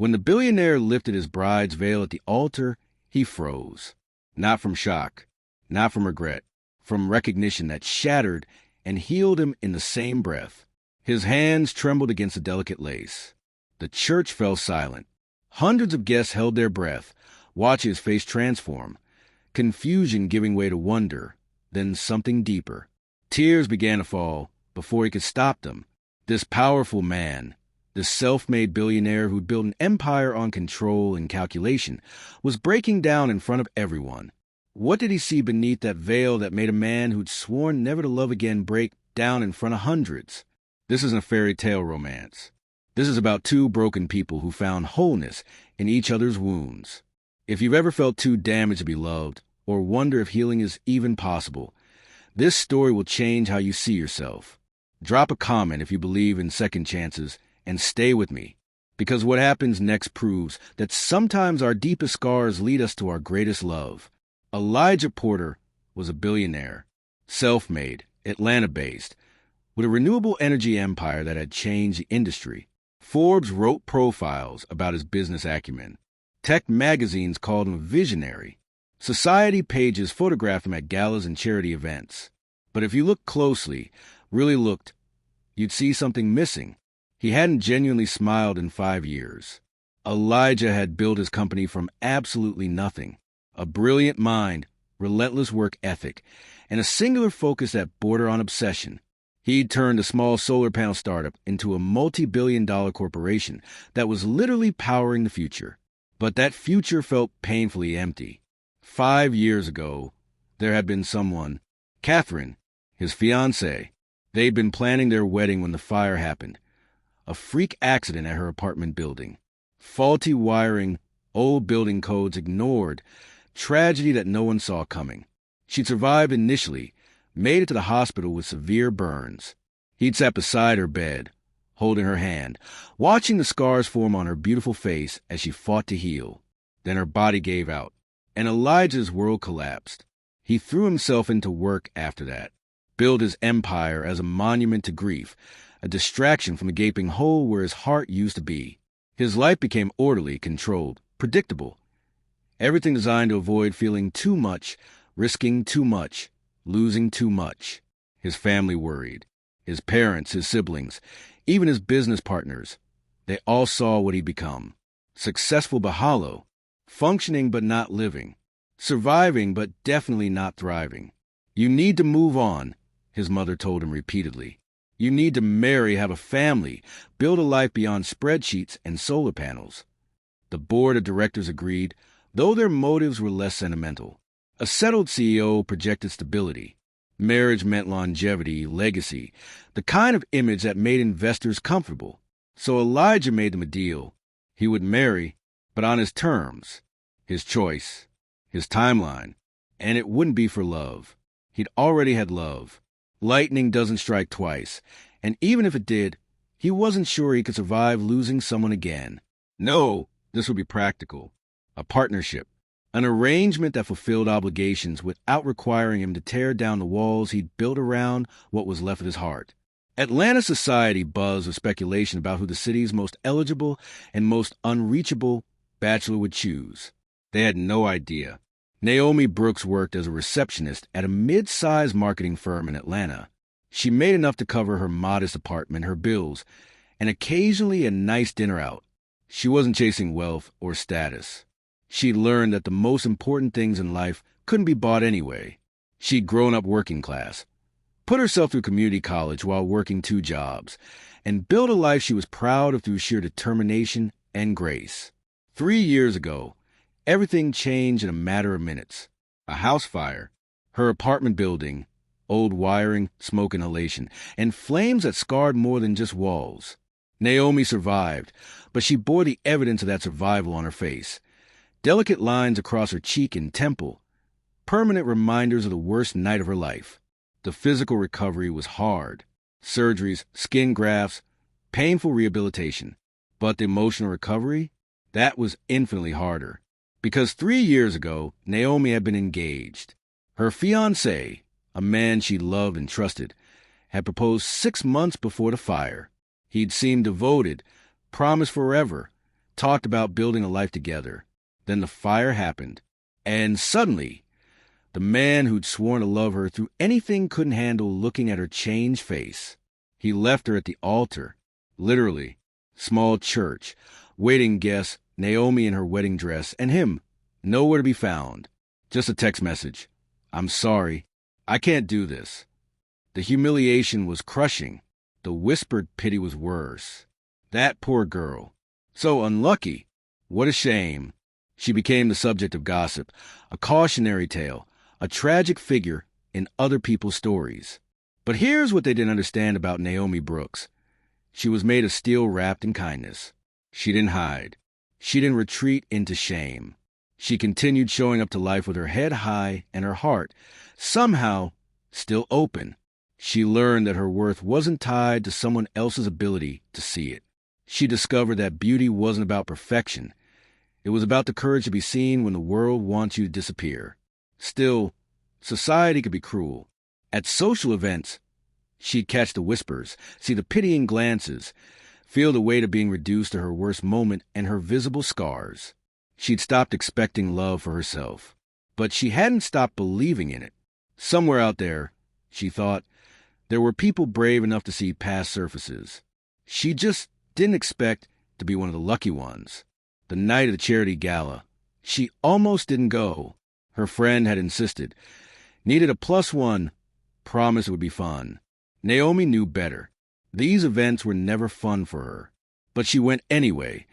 When the billionaire lifted his bride's veil at the altar, he froze. Not from shock, not from regret, from recognition that shattered and healed him in the same breath. His hands trembled against the delicate lace. The church fell silent. Hundreds of guests held their breath, watching his face transform, confusion giving way to wonder, then something deeper. Tears began to fall before he could stop them. This powerful man, this self-made billionaire who'd built an empire on control and calculation, was breaking down in front of everyone. What did he see beneath that veil that made a man who'd sworn never to love again break down in front of hundreds? This isn't a fairy tale romance. This is about two broken people who found wholeness in each other's wounds. If you've ever felt too damaged to be loved, or wonder if healing is even possible, this story will change how you see yourself. Drop a comment if you believe in second chances, and stay with me, because what happens next proves that sometimes our deepest scars lead us to our greatest love. Elijah Porter was a billionaire, self-made, Atlanta-based, with a renewable energy empire that had changed the industry. Forbes wrote profiles about his business acumen. Tech magazines called him a visionary. Society pages photographed him at galas and charity events. But if you looked closely, really looked, you'd see something missing. He hadn't genuinely smiled in 5 years. Elijah had built his company from absolutely nothing. A brilliant mind, relentless work ethic, and a singular focus that bordered on obsession. He'd turned a small solar panel startup into a multi-billion-dollar corporation that was literally powering the future. But that future felt painfully empty. 5 years ago, there had been someone, Catherine, his fiancée. They'd been planning their wedding when the fire happened. A freak accident at her apartment building. Faulty wiring, old building codes ignored, tragedy that no one saw coming. She'd survived initially, made it to the hospital with severe burns. He'd sat beside her bed, holding her hand, watching the scars form on her beautiful face as she fought to heal. Then her body gave out, and Elijah's world collapsed. He threw himself into work after that, built his empire as a monument to grief, a distraction from the gaping hole where his heart used to be. His life became orderly, controlled, predictable. Everything designed to avoid feeling too much, risking too much, losing too much. His family worried. His parents, his siblings, even his business partners. They all saw what he'd become. Successful but hollow. Functioning but not living. Surviving but definitely not thriving. You need to move on, his mother told him repeatedly. You need to marry, have a family, build a life beyond spreadsheets and solar panels. The board of directors agreed, though their motives were less sentimental. A settled CEO projected stability. Marriage meant longevity, legacy, the kind of image that made investors comfortable. So Elijah made them a deal. He would marry, but on his terms, his choice, his timeline, and it wouldn't be for love. He'd already had love. Lightning doesn't strike twice, and even if it did, he wasn't sure he could survive losing someone again. No, this would be practical. A partnership. An arrangement that fulfilled obligations without requiring him to tear down the walls he'd built around what was left of his heart. Atlanta society buzzed with speculation about who the city's most eligible and most unreachable bachelor would choose. They had no idea. Naomi Brooks worked as a receptionist at a mid-sized marketing firm in Atlanta. She made enough to cover her modest apartment, her bills, and occasionally a nice dinner out. She wasn't chasing wealth or status. She'd learned that the most important things in life couldn't be bought anyway. She'd grown up working class, put herself through community college while working 2 jobs, and built a life she was proud of through sheer determination and grace. 3 years ago, everything changed in a matter of minutes. A house fire, her apartment building, old wiring, smoke inhalation, and flames that scarred more than just walls. Naomi survived, but she bore the evidence of that survival on her face. Delicate lines across her cheek and temple, permanent reminders of the worst night of her life. The physical recovery was hard. Surgeries, skin grafts, painful rehabilitation. But the emotional recovery? That was infinitely harder. Because 3 years ago, Naomi had been engaged. Her fiancé, a man she loved and trusted, had proposed 6 months before the fire. He'd seemed devoted, promised forever, talked about building a life together. Then the fire happened, and suddenly, the man who'd sworn to love her through anything couldn't handle looking at her changed face. He left her at the altar, literally, small church, waiting guests, Naomi in her wedding dress, and him, nowhere to be found. Just a text message. I'm sorry. I can't do this. The humiliation was crushing. The whispered pity was worse. That poor girl. So unlucky. What a shame. She became the subject of gossip, a cautionary tale, a tragic figure in other people's stories. But here's what they didn't understand about Naomi Brooks. She was made of steel wrapped in kindness. She didn't hide. She didn't retreat into shame. She continued showing up to life with her head high and her heart, somehow, still open. She learned that her worth wasn't tied to someone else's ability to see it. She discovered that beauty wasn't about perfection. It was about the courage to be seen when the world wants you to disappear. Still, society could be cruel. At social events, she'd catch the whispers, see the pitying glances, feel the weight of being reduced to her worst moment and her visible scars. She'd stopped expecting love for herself, but she hadn't stopped believing in it. Somewhere out there, she thought, there were people brave enough to see past surfaces. She just didn't expect to be one of the lucky ones. The night of the charity gala, she almost didn't go. Her friend had insisted. Needed a +1. Promised it would be fun. Naomi knew better. These events were never fun for her. But she went anyway,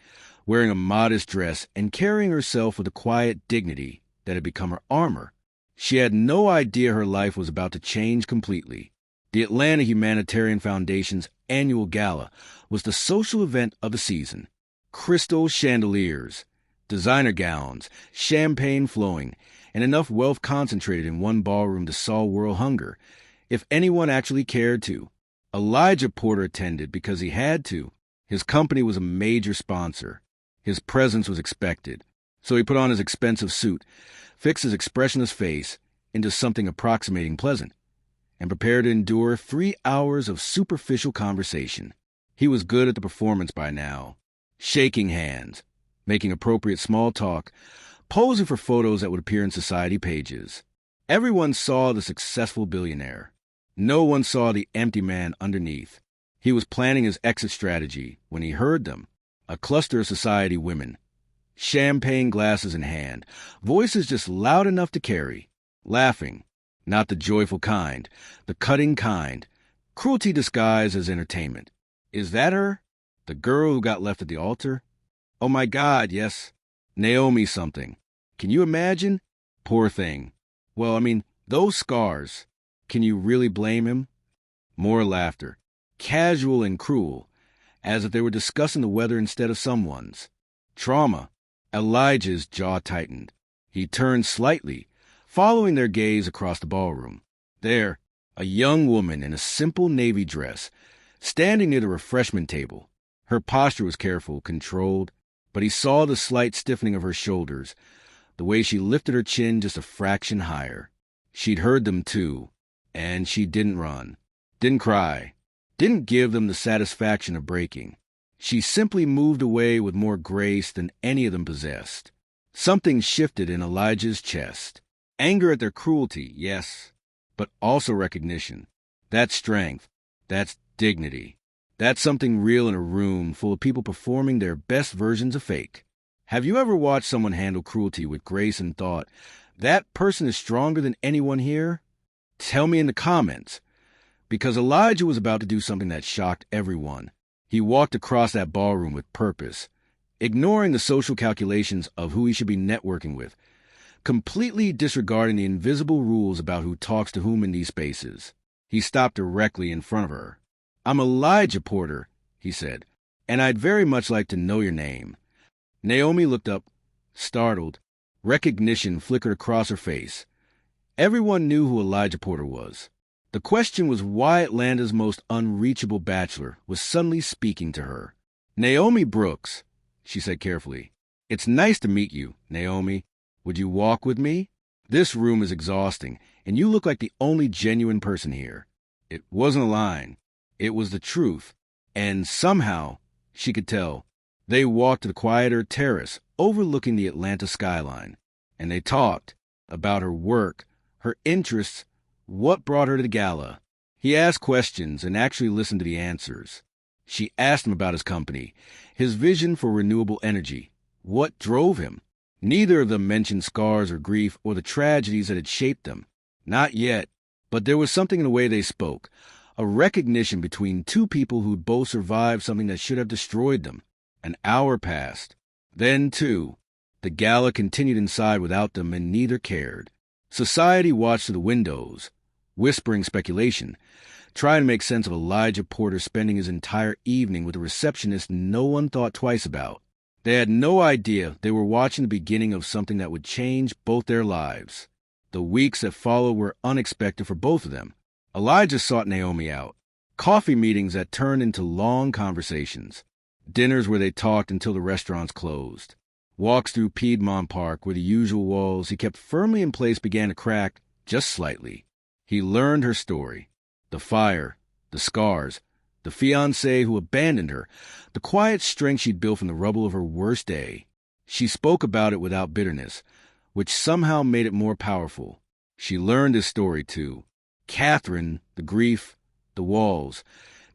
wearing a modest dress and carrying herself with a quiet dignity that had become her armor. She had no idea her life was about to change completely. The Atlanta Humanitarian Foundation's annual gala was the social event of the season. Crystal chandeliers, designer gowns, champagne flowing, and enough wealth concentrated in one ballroom to solve world hunger, if anyone actually cared to. Elijah Porter attended because he had to. His company was a major sponsor. His presence was expected. So he put on his expensive suit, fixed his expressionless face into something approximating pleasant, and prepared to endure 3 hours of superficial conversation. He was good at the performance by now, shaking hands, making appropriate small talk, posing for photos that would appear in society pages. Everyone saw the successful billionaire. No one saw the empty man underneath. He was planning his exit strategy when he heard them, a cluster of society women, champagne glasses in hand, voices just loud enough to carry, laughing, not the joyful kind, the cutting kind, cruelty disguised as entertainment. Is that her? The girl who got left at the altar? Oh my God, yes. Naomi something. Can you imagine? Poor thing. Well, those scars. Can you really blame him? More laughter. Casual and cruel, as if they were discussing the weather instead of someone's. Trauma. Elijah's jaw tightened. He turned slightly, following their gaze across the ballroom. There, a young woman in a simple navy dress, standing near the refreshment table. Her posture was careful, controlled, but he saw the slight stiffening of her shoulders, the way she lifted her chin just a fraction higher. She'd heard them too, and she didn't run, didn't cry, didn't give them the satisfaction of breaking. She simply moved away with more grace than any of them possessed. Something shifted in Elijah's chest. Anger at their cruelty, yes, but also recognition. That's strength. That's dignity. That's something real in a room full of people performing their best versions of fake. Have you ever watched someone handle cruelty with grace and thought, that person is stronger than anyone here? Tell me in the comments. Because Elijah was about to do something that shocked everyone. He walked across that ballroom with purpose, ignoring the social calculations of who he should be networking with, completely disregarding the invisible rules about who talks to whom in these spaces. He stopped directly in front of her. I'm Elijah Porter, he said, and I'd very much like to know your name. Naomi looked up, startled. Recognition flickered across her face. Everyone knew who Elijah Porter was. The question was why Atlanta's most unreachable bachelor was suddenly speaking to her. Naomi Brooks, she said carefully. It's nice to meet you, Naomi. Would you walk with me? This room is exhausting, and you look like the only genuine person here. It wasn't a line. It was the truth. And somehow, she could tell, They walked to the quieter terrace overlooking the Atlanta skyline, and they talked about her work, her interests, what brought her to the gala. He asked questions and actually listened to the answers. She asked him about his company, his vision for renewable energy, what drove him. Neither of them mentioned scars or grief or the tragedies that had shaped them. Not yet, but there was something in the way they spoke, a recognition between two people who'd both survived something that should have destroyed them. An hour passed. Then, too, the gala continued inside without them, and neither cared. Society watched through the windows, whispering speculation, trying to make sense of Elijah Porter spending his entire evening with a receptionist no one thought twice about. They had no idea they were watching the beginning of something that would change both their lives. The weeks that followed were unexpected for both of them. Elijah sought Naomi out. Coffee meetings that turned into long conversations. Dinners where they talked until the restaurants closed. Walks through Piedmont Park where the usual walls he kept firmly in place began to crack just slightly. He learned her story. The fire, the scars, the fiancé who abandoned her, the quiet strength she'd built from the rubble of her worst day. She spoke about it without bitterness, which somehow made it more powerful. She learned his story, too. Catherine, the grief, the walls,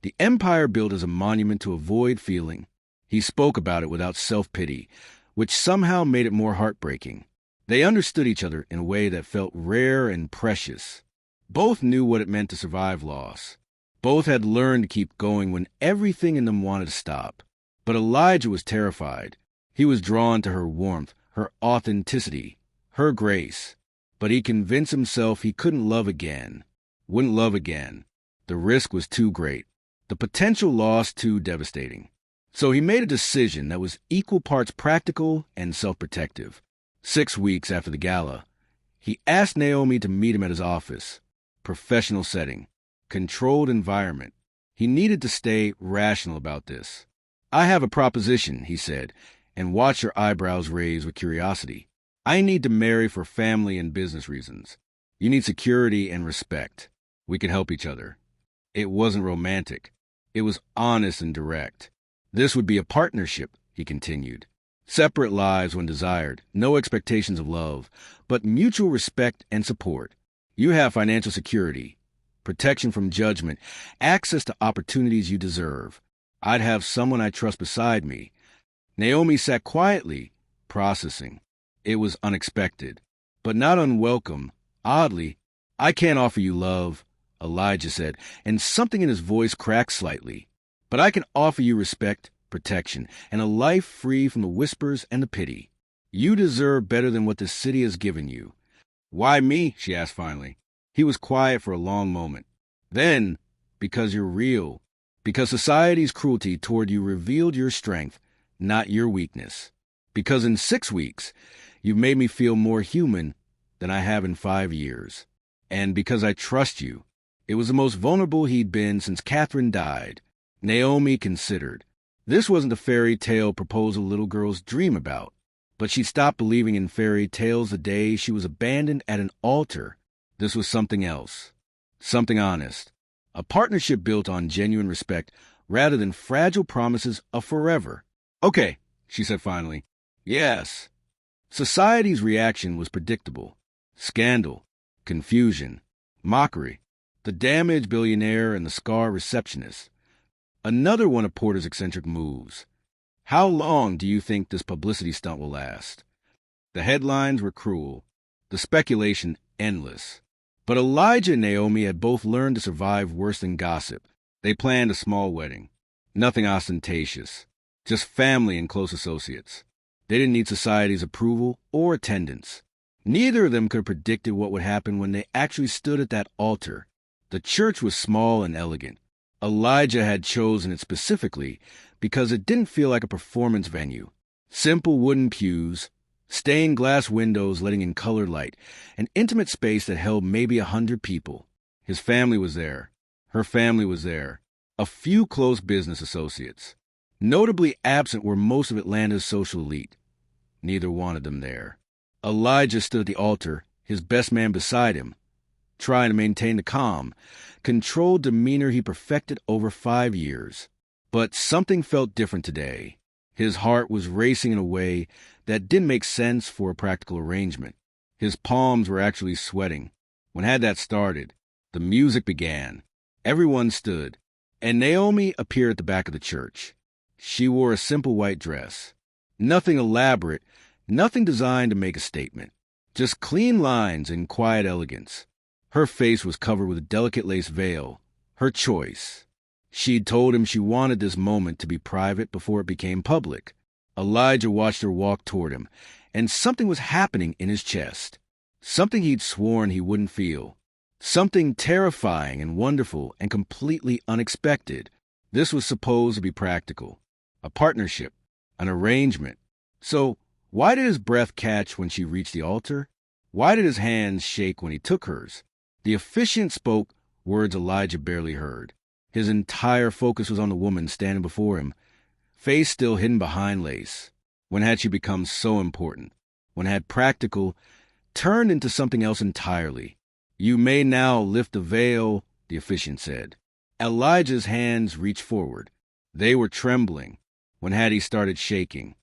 the empire built as a monument to avoid feeling. He spoke about it without self-pity, which somehow made it more heartbreaking. They understood each other in a way that felt rare and precious. Both knew what it meant to survive loss. Both had learned to keep going when everything in them wanted to stop. But Elijah was terrified. He was drawn to her warmth, her authenticity, her grace. But he convinced himself he couldn't love again. Wouldn't love again. The risk was too great. The potential loss too devastating. So he made a decision that was equal parts practical and self-protective. 6 weeks after the gala, he asked Naomi to meet him at his office. Professional setting. Controlled environment. He needed to stay rational about this. "I have a proposition," he said, and watched her eyebrows raise with curiosity. "I need to marry for family and business reasons. You need security and respect. We could help each other." It wasn't romantic. It was honest and direct. "This would be a partnership," he continued. "Separate lives when desired, no expectations of love, but mutual respect and support. You have financial security, protection from judgment, access to opportunities you deserve. I'd have someone I trust beside me." Naomi sat quietly, processing. It was unexpected, but not unwelcome. Oddly, "I can't offer you love," Elijah said, and something in his voice cracked slightly. "But I can offer you respect, protection, and a life free from the whispers and the pity. You deserve better than what this city has given you." "Why me?" she asked finally. He was quiet for a long moment. Then, "Because you're real. Because society's cruelty toward you revealed your strength, not your weakness. Because in 6 weeks, you've made me feel more human than I have in 5 years. And because I trust you." It was the most vulnerable he'd been since Catherine died. Naomi considered. This wasn't the fairy tale proposal little girls dream about. But she stopped believing in fairy tales the day she was abandoned at an altar. This was something else. Something honest. A partnership built on genuine respect rather than fragile promises of forever. "Okay," she said finally. "Yes." Society's reaction was predictable. Scandal, confusion, mockery. The damaged billionaire and the scar receptionist. Another one of Porter's eccentric moves. "How long do you think this publicity stunt will last?" The headlines were cruel. The speculation endless. But Elijah and Naomi had both learned to survive worse than gossip. They planned a small wedding. Nothing ostentatious. Just family and close associates. They didn't need society's approval or attendance. Neither of them could have predicted what would happen when they actually stood at that altar. The church was small and elegant. Elijah had chosen it specifically because it didn't feel like a performance venue. Simple wooden pews, stained glass windows letting in colored light, an intimate space that held maybe 100 people. His family was there. Her family was there. A few close business associates. Notably absent were most of Atlanta's social elite. Neither wanted them there. Elijah stood at the altar, his best man beside him, trying to maintain the calm, controlled demeanor he perfected over 5 years. But something felt different today. His heart was racing in a way that didn't make sense for a practical arrangement. His palms were actually sweating. When had that started, the music began. Everyone stood, and Naomi appeared at the back of the church. She wore a simple white dress. Nothing elaborate, nothing designed to make a statement. Just clean lines and quiet elegance. Her face was covered with a delicate lace veil. Her choice. She'd told him she wanted this moment to be private before it became public. Elijah watched her walk toward him, and something was happening in his chest. Something he'd sworn he wouldn't feel. Something terrifying and wonderful and completely unexpected. This was supposed to be practical. A partnership. An arrangement. So, why did his breath catch when she reached the altar? Why did his hands shake when he took hers? The officiant spoke words Elijah barely heard. His entire focus was on the woman standing before him, face still hidden behind lace. When had she become so important? When had practical turned into something else entirely? You may now lift the veil, the officiant said. Elijah's hands reached forward. They were trembling. When had he started shaking?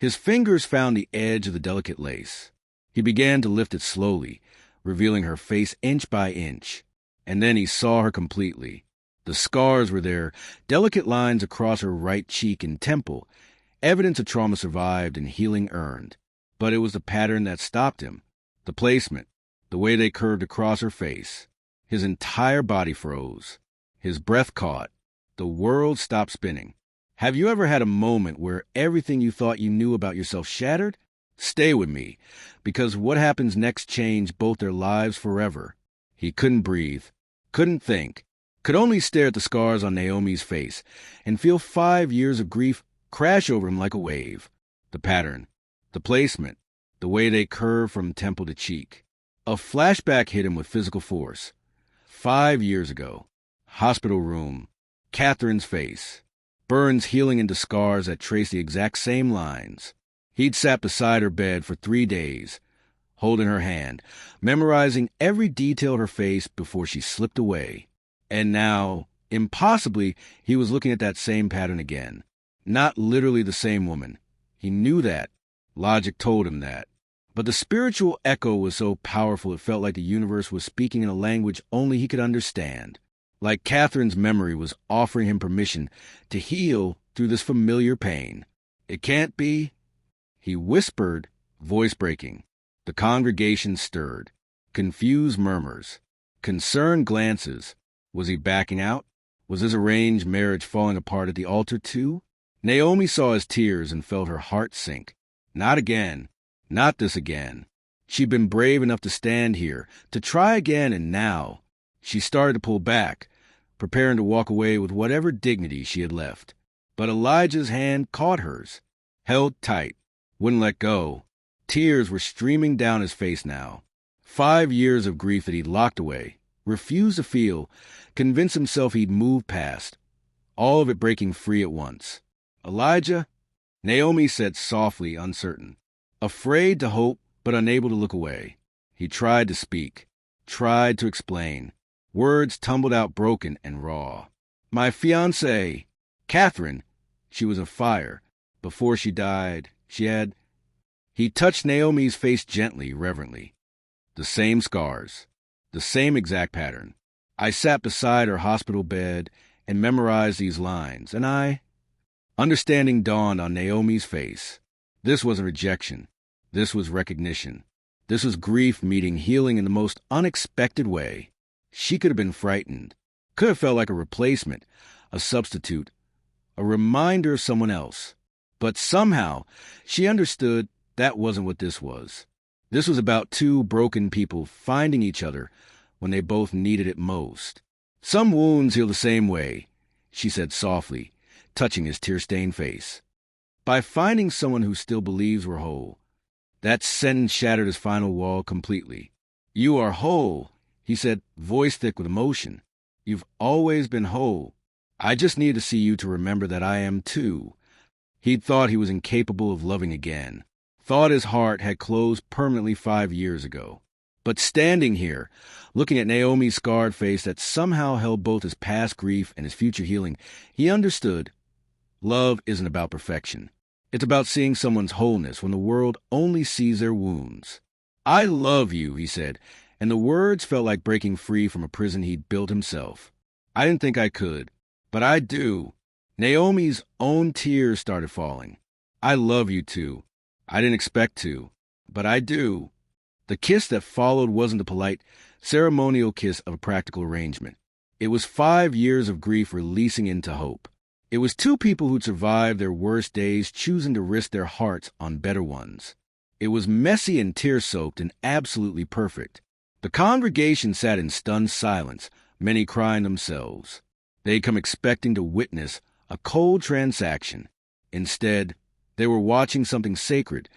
His fingers found the edge of the delicate lace. He began to lift it slowly, revealing her face inch by inch. And then he saw her completely. The scars were there, delicate lines across her right cheek and temple, evidence of trauma survived and healing earned. But it was the pattern that stopped him. The placement, the way they curved across her face. His entire body froze. His breath caught. The world stopped spinning. Have you ever had a moment where everything you thought you knew about yourself shattered? Stay with me, because what happens next changed both their lives forever. He couldn't breathe, couldn't think, could only stare at the scars on Naomi's face and feel 5 years of grief crash over him like a wave. The pattern, the placement, the way they curved from temple to cheek. A flashback hit him with physical force. 5 years ago. Hospital room. Catherine's face. Burns healing into scars that traced the exact same lines. He'd sat beside her bed for 3 days, holding her hand, memorizing every detail of her face before she slipped away. And now, impossibly, he was looking at that same pattern again. Not literally the same woman. He knew that. Logic told him that. But the spiritual echo was so powerful it felt like the universe was speaking in a language only he could understand. Like Catherine's memory was offering him permission to heal through this familiar pain. It can't be. He whispered, voice breaking. The congregation stirred. Confused murmurs. Concerned glances. Was he backing out? Was his arranged marriage falling apart at the altar too? Naomi saw his tears and felt her heart sink. Not again. Not this again. She'd been brave enough to stand here, to try again, and now she started to pull back, preparing to walk away with whatever dignity she had left. But Elijah's hand caught hers, held tight, wouldn't let go. Tears were streaming down his face now. 5 years of grief that he'd locked away, refused to feel, convinced himself he'd moved past, all of it breaking free at once. Elijah? Naomi said softly, uncertain. Afraid to hope, but unable to look away. He tried to speak, tried to explain. Words tumbled out broken and raw. My fiancée, Catherine, she was a fire. Before she died, she had... He touched Naomi's face gently, reverently. The same scars, the same exact pattern. I sat beside her hospital bed and memorized these lines, and Understanding dawned on Naomi's face. This wasn't rejection. This was recognition. This was grief meeting healing in the most unexpected way. She could have been frightened. Could have felt like a replacement, a substitute, a reminder of someone else. But somehow, she understood that wasn't what this was. This was about two broken people finding each other when they both needed it most. Some wounds heal the same way, she said softly, touching his tear-stained face. By finding someone who still believes we're whole. That sentence shattered his final wall completely. You are whole, he said, voice thick with emotion. You've always been whole. I just need to see you to remember that I am too. He'd thought he was incapable of loving again. Thought his heart had closed permanently 5 years ago. But standing here, looking at Naomi's scarred face that somehow held both his past grief and his future healing, he understood. Love isn't about perfection. It's about seeing someone's wholeness when the world only sees their wounds. "I love you," he said, and the words felt like breaking free from a prison he'd built himself. "I didn't think I could, but I do." Naomi's own tears started falling. "I love you too. I didn't expect to, but I do." The kiss that followed wasn't the polite, ceremonial kiss of a practical arrangement. It was 5 years of grief releasing into hope. It was two people who'd survived their worst days choosing to risk their hearts on better ones. It was messy and tear-soaked and absolutely perfect. The congregation sat in stunned silence, many crying themselves. They'd come expecting to witness a cold transaction. Instead, they were watching something sacred,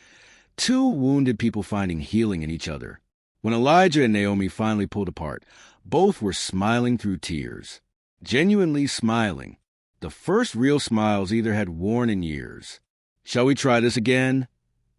two wounded people finding healing in each other. When Elijah and Naomi finally pulled apart, both were smiling through tears. Genuinely smiling. The first real smiles either had worn in years. "Shall we try this again?"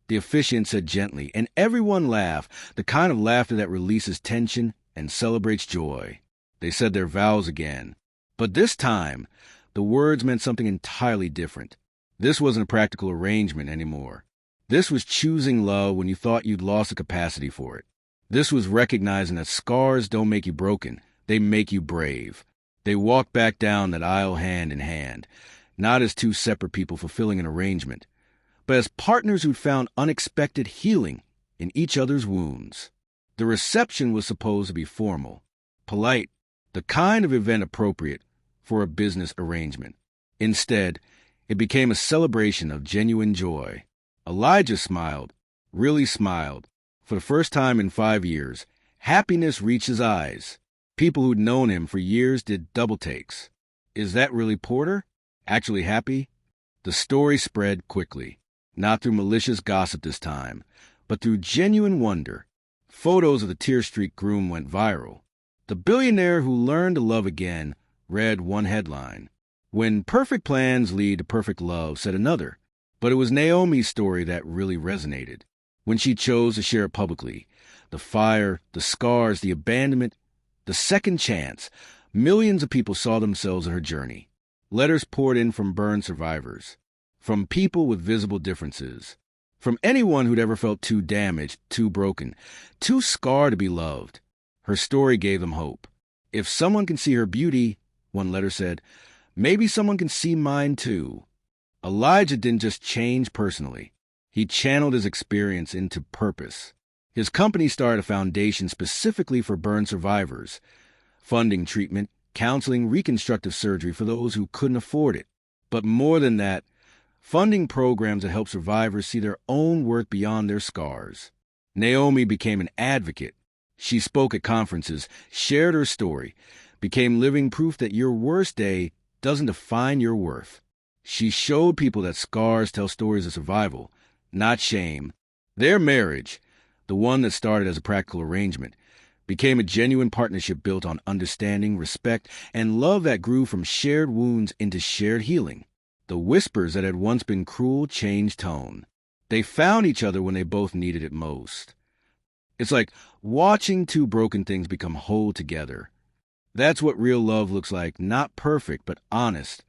the officiant said gently, and everyone laughed, the kind of laughter that releases tension and celebrates joy. They said their vows again. But this time, the words meant something entirely different. This wasn't a practical arrangement anymore. This was choosing love when you thought you'd lost the capacity for it. This was recognizing that scars don't make you broken, they make you brave. They walked back down that aisle hand in hand, not as two separate people fulfilling an arrangement, but as partners who'd found unexpected healing in each other's wounds. The reception was supposed to be formal, polite, the kind of event appropriate for a business arrangement. Instead, it became a celebration of genuine joy. Elijah smiled, really smiled. For the first time in 5 years, happiness reached his eyes. People who'd known him for years did double takes. Is that really Porter? Actually happy? The story spread quickly, not through malicious gossip this time, but through genuine wonder. Photos of the tear-streaked groom went viral. "The billionaire who learned to love again," read one headline. "When perfect plans lead to perfect love," said another. But it was Naomi's story that really resonated. When she chose to share it publicly, the fire, the scars, the abandonment, the second chance, millions of people saw themselves in her journey. Letters poured in from burn survivors, from people with visible differences, from anyone who'd ever felt too damaged, too broken, too scarred to be loved. Her story gave them hope. "If someone can see her beauty," one letter said, "maybe someone can see mine too." Elijah didn't just change personally. He channeled his experience into purpose. His company started a foundation specifically for burn survivors, funding treatment, counseling, reconstructive surgery for those who couldn't afford it. But more than that, funding programs that help survivors see their own worth beyond their scars. Naomi became an advocate. She spoke at conferences, shared her story, became living proof that your worst day doesn't define your worth. She showed people that scars tell stories of survival, not shame. Their marriage, the one that started as a practical arrangement, became a genuine partnership built on understanding, respect, and love that grew from shared wounds into shared healing. The whispers that had once been cruel changed tone. They found each other when they both needed it most. It's like watching two broken things become whole together. That's what real love looks like, not perfect, but honest.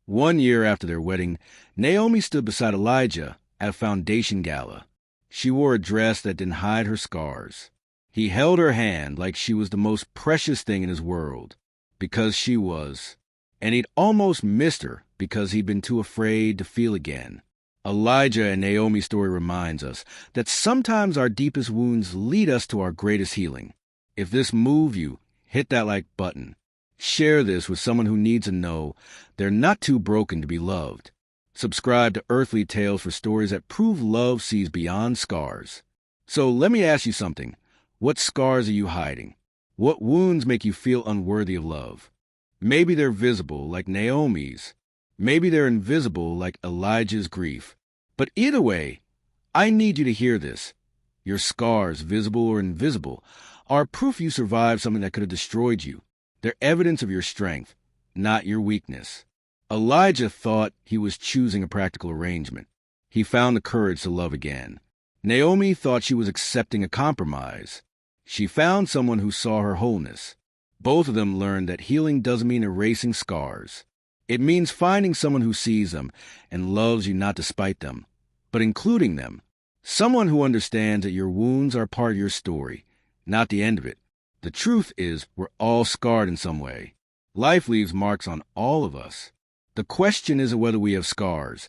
1 year after their wedding, Naomi stood beside Elijah at a foundation gala. She wore a dress that didn't hide her scars. He held her hand like she was the most precious thing in his world, because she was. And he'd almost missed her because he'd been too afraid to feel again. Elijah and Naomi's story reminds us that sometimes our deepest wounds lead us to our greatest healing. If this moved you, hit that like button. Share this with someone who needs to know they're not too broken to be loved. Subscribe to Earthly Tales for stories that prove love sees beyond scars. So let me ask you something. What scars are you hiding? What wounds make you feel unworthy of love? Maybe they're visible, like Naomi's. Maybe they're invisible, like Elijah's grief. But either way, I need you to hear this. Your scars, visible or invisible, are proof you survived something that could have destroyed you. They're evidence of your strength, not your weakness. Elijah thought he was choosing a practical arrangement. He found the courage to love again. Naomi thought she was accepting a compromise. She found someone who saw her wholeness. Both of them learned that healing doesn't mean erasing scars. It means finding someone who sees them and loves you not despite them, but including them. Someone who understands that your wounds are part of your story, not the end of it. The truth is, we're all scarred in some way. Life leaves marks on all of us. The question isn't whether we have scars.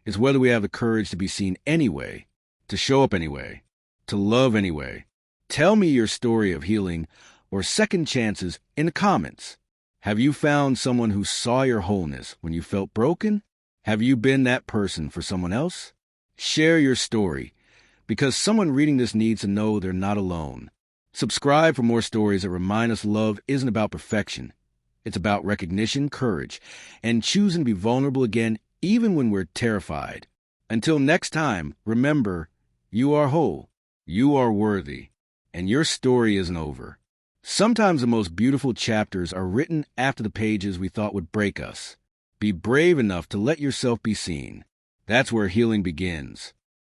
It's whether we have the courage to be seen anyway, to show up anyway, to love anyway. Tell me your story of healing or second chances in the comments. Have you found someone who saw your wholeness when you felt broken? Have you been that person for someone else? Share your story, because someone reading this needs to know they're not alone. Subscribe for more stories that remind us love isn't about perfection. It's about recognition, courage, and choosing to be vulnerable again even when we're terrified. Until next time, remember, you are whole, you are worthy, and your story isn't over. Sometimes the most beautiful chapters are written after the pages we thought would break us. Be brave enough to let yourself be seen. That's where healing begins.